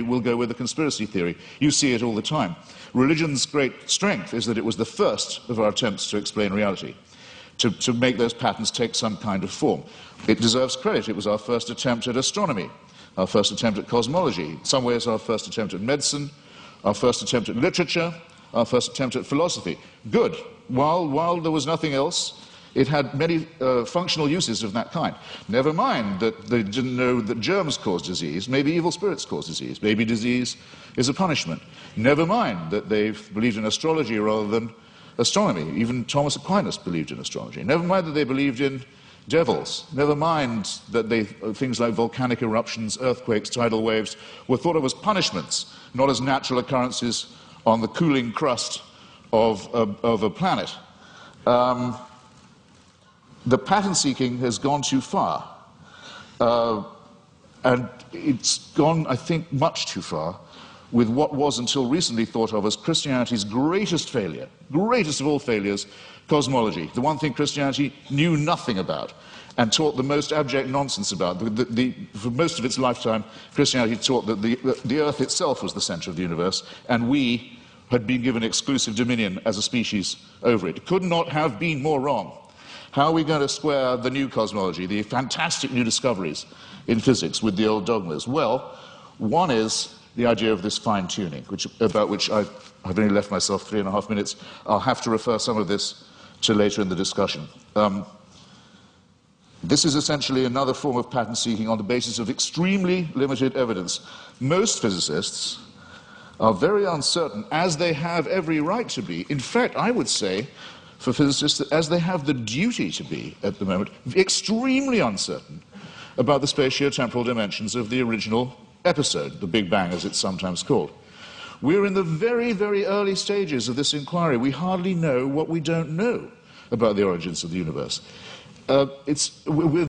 will go with the conspiracy theory. You see it all the time. Religion's great strength is that it was the first of our attempts to explain reality, to make those patterns take some kind of form. It deserves credit. It was our first attempt at astronomy, our first attempt at cosmology, in some ways our first attempt at medicine, our first attempt at literature, our first attempt at philosophy. Good. While there was nothing else, it had many functional uses of that kind. Never mind that they didn't know that germs cause disease. Maybe evil spirits cause disease. Maybe disease is a punishment. Never mind that they believed in astrology rather than astronomy. Even Thomas Aquinas believed in astrology. Never mind that they believed in devils. Never mind that things like volcanic eruptions, earthquakes, tidal waves were thought of as punishments, not as natural occurrences on the cooling crust of a planet. The pattern seeking has gone too far, and it's gone, I think, much too far with what was until recently thought of as Christianity's greatest failure, greatest of all failures, cosmology, the one thing Christianity knew nothing about and taught the most abject nonsense about. For most of its lifetime, Christianity taught that the earth itself was the center of the universe, and we had been given exclusive dominion as a species over it. It could not have been more wrong. How are we going to square the new cosmology, the fantastic new discoveries in physics, with the old dogmas? Well, one is the idea of this fine-tuning, about which I've only left myself 3.5 minutes. I'll have to refer some of this to later in the discussion. This is essentially another form of pattern seeking on the basis of extremely limited evidence. Most physicists are very uncertain, as they have every right to be. In fact, I would say, for physicists, as they have the duty to be at the moment, extremely uncertain about the spatio-temporal dimensions of the original episode, the Big Bang, as it's sometimes called. We're in the very, very early stages of this inquiry. We hardly know what we don't know about the origins of the universe. We're